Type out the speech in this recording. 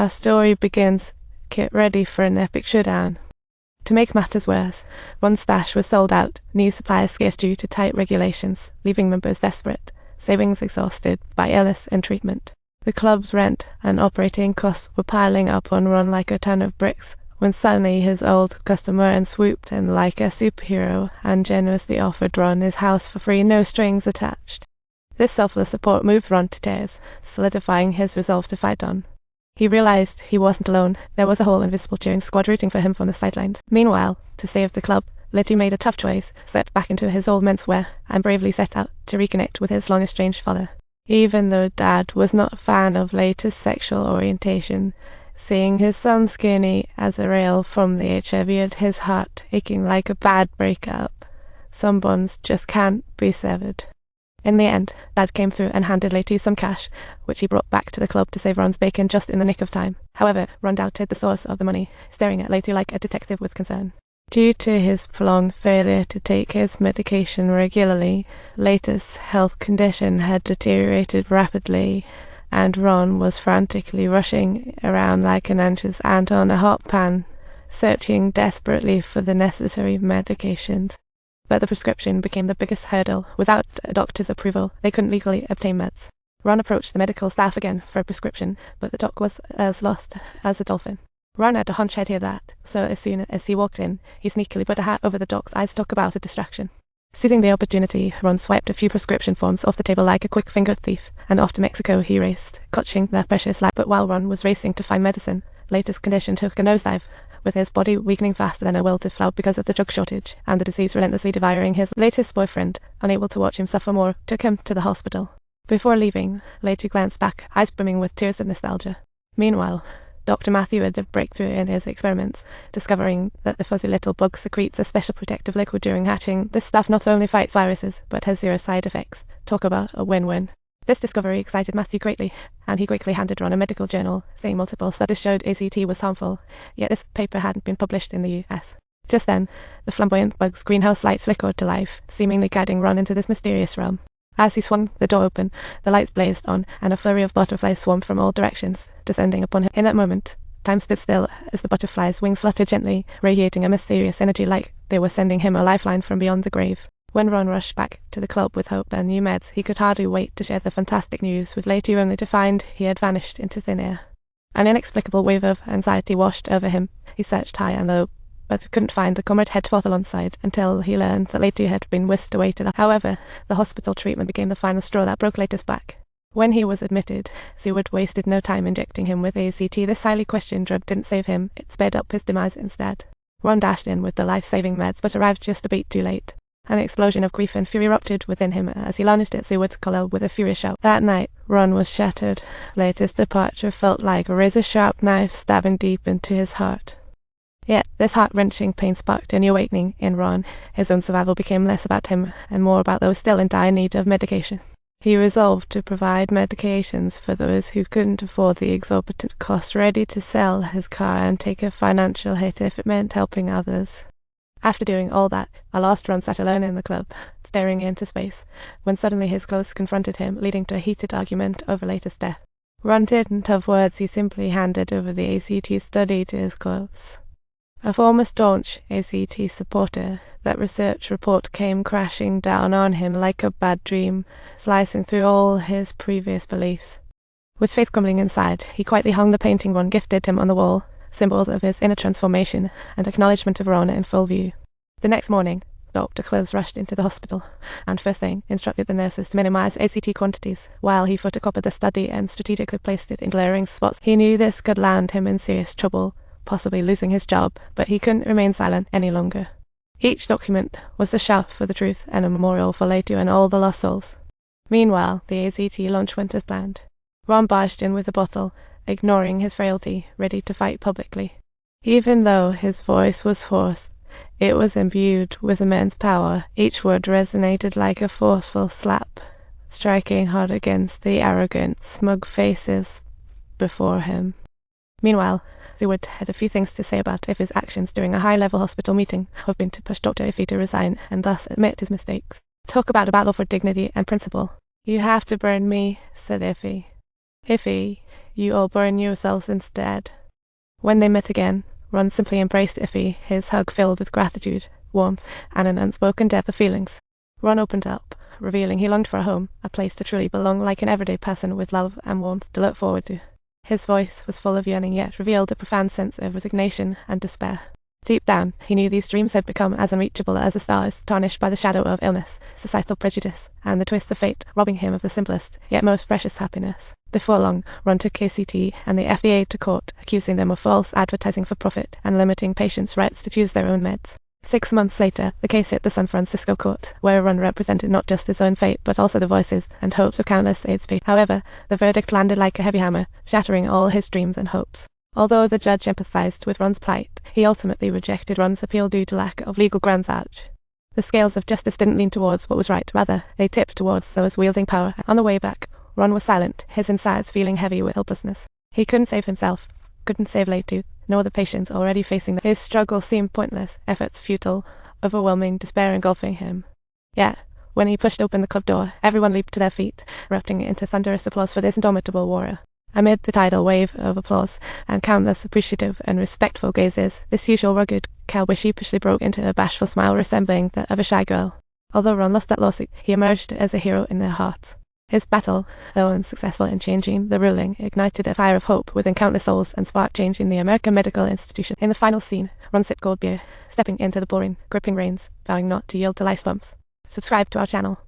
Our story begins. Get ready for an epic showdown. To make matters worse, one stash was sold out, new supplies scarce due to tight regulations, leaving members desperate, savings exhausted by illness and treatment. The club's rent and operating costs were piling up on Ron like a ton of bricks, when suddenly his old customer swooped in like a superhero and generously offered Ron his house for free, no strings attached. This selfless support moved Ron to tears, solidifying his resolve to fight on. He realized he wasn't alone. There was a whole invisible cheering squad rooting for him from the sidelines. Meanwhile, to save the club, Letty made a tough choice, slipped back into his old menswear, and bravely set out to reconnect with his long-estranged father. Even though Dad was not a fan of Letty's sexual orientation, seeing his son skinny as a rail from the HIV at his heart aching like a bad breakup. Some bonds just can't be severed. In the end, Dad came through and handed Letty some cash, which he brought back to the club to save Ron's bacon just in the nick of time. However, Ron doubted the source of the money, staring at Letty like a detective with concern. Due to his prolonged failure to take his medication regularly, Letty's health condition had deteriorated rapidly, and Ron was frantically rushing around like an anxious ant on a hot pan, searching desperately for the necessary medications. But the prescription became the biggest hurdle. Without a doctor's approval, they couldn't legally obtain meds. Ron approached the medical staff again for a prescription, but the doc was as lost as a dolphin. Ron had a hunch he'd hear that, so as soon as he walked in, he sneakily put a hat over the doc's eyes to talk about a distraction. Seizing the opportunity, Ron swiped a few prescription forms off the table like a quick-fingered thief, and off to Mexico he raced, clutching their precious life. But while Ron was racing to find medicine, Letty's condition took a nosedive, with his body weakening faster than a wilted flower because of the drug shortage, and the disease relentlessly devouring his latest boyfriend. Unable to watch him suffer more, took him to the hospital. Before leaving, Letty glanced back, eyes brimming with tears of nostalgia. Meanwhile, Dr. Matthew had a breakthrough in his experiments, discovering that the fuzzy little bug secretes a special protective liquid during hatching. This stuff not only fights viruses, but has zero side effects. Talk about a win-win. This discovery excited Matthew greatly, and he quickly handed Ron a medical journal, saying multiple studies showed ACT was harmful, yet this paper hadn't been published in the US. Just then, the flamboyant bug's greenhouse lights flickered to life, seemingly guiding Ron into this mysterious realm. As he swung the door open, the lights blazed on, and a flurry of butterflies swarmed from all directions, descending upon him. In that moment, time stood still as the butterflies' wings fluttered gently, radiating a mysterious energy like they were sending him a lifeline from beyond the grave. When Ron rushed back to the club with hope and new meds, he could hardly wait to share the fantastic news with Letty, only to find he had vanished into thin air. An inexplicable wave of anxiety washed over him. He searched high and low, but couldn't find the comrade head fought alongside until he learned that Letty had been whisked away to the... However, the hospital treatment became the final straw that broke Letty's back. When he was admitted, Seward wasted no time injecting him with ACT. This highly questioned drug didn't save him, it sped up his demise instead. Ron dashed in with the life-saving meds, but arrived just a bit too late. An explosion of grief and fury erupted within him as he lunged at Seward's collar with a furious shout. That night, Ron was shattered. Letty's departure felt like a razor-sharp knife stabbing deep into his heart. Yet, this heart-wrenching pain sparked a new awakening in Ron. His own survival became less about him and more about those still in dire need of medication. He resolved to provide medications for those who couldn't afford the exorbitant cost, ready to sell his car and take a financial hit if it meant helping others. After doing all that, a lost Ron sat alone in the club, staring into space, when suddenly his clothes confronted him, leading to a heated argument over Letty's death. Ron didn't have words, he simply handed over the ACT study to his clothes. A former staunch ACT supporter, that research report came crashing down on him like a bad dream, slicing through all his previous beliefs. With faith crumbling inside, he quietly hung the painting Ron gifted him on the wall, symbols of his inner transformation and acknowledgement of Ron in full view. The next morning, Dr. Close rushed into the hospital, and first thing instructed the nurses to minimize ACT quantities, while he photocopied the study and strategically placed it in glaring spots. He knew this could land him in serious trouble, possibly losing his job, but he couldn't remain silent any longer. Each document was a shout for the truth and a memorial for Letty and all the lost souls. Meanwhile, the ACT launch went as planned. Ron barged in with a bottle, ignoring his frailty, ready to fight publicly. Even though his voice was hoarse, it was imbued with immense power. Each word resonated like a forceful slap, striking hard against the arrogant, smug faces before him. Meanwhile, Seward had a few things to say about his actions during a high-level hospital meeting, hoping to push Dr. Iffy to resign and thus admit his mistakes. Talk about a battle for dignity and principle. You have to burn me, said Iffy. Iffy, You all burn yourselves instead. When they met again, Ron simply embraced Iffy, his hug filled with gratitude, warmth, and an unspoken depth of feelings. Ron opened up, revealing he longed for a home, a place to truly belong, like an everyday person with love and warmth to look forward to. His voice was full of yearning, yet revealed a profound sense of resignation and despair. Deep down, he knew these dreams had become as unreachable as the stars, tarnished by the shadow of illness, societal prejudice, and the twist of fate, robbing him of the simplest, yet most precious happiness. Before long, Ron took KCT and the FDA to court, accusing them of false advertising for profit and limiting patients' rights to choose their own meds. 6 months later, the case hit the San Francisco court, where Ron represented not just his own fate, but also the voices and hopes of countless AIDS patients. However, the verdict landed like a heavy hammer, shattering all his dreams and hopes. Although the judge empathized with Ron's plight, he ultimately rejected Ron's appeal due to lack of legal grounds. The scales of justice didn't lean towards what was right, rather, they tipped towards those wielding power. On the way back, Ron was silent, his insides feeling heavy with helplessness. He couldn't save himself, couldn't save Leitu, nor the patients already facing them. His struggle seemed pointless, efforts futile, overwhelming despair engulfing him. Yet, when he pushed open the club door, everyone leaped to their feet, erupting into thunderous applause for this indomitable warrior. Amid the tidal wave of applause and countless appreciative and respectful gazes, this usual rugged cowboy sheepishly broke into a bashful smile resembling that of a shy girl. Although Ron lost that lawsuit, he emerged as a hero in their hearts. His battle, though unsuccessful in changing the ruling, ignited a fire of hope within countless souls and sparked change in the American medical institution. In the final scene, Ron sipped cold beer, stepping into the bullring, gripping reins, vowing not to yield to life's bumps. Subscribe to our channel.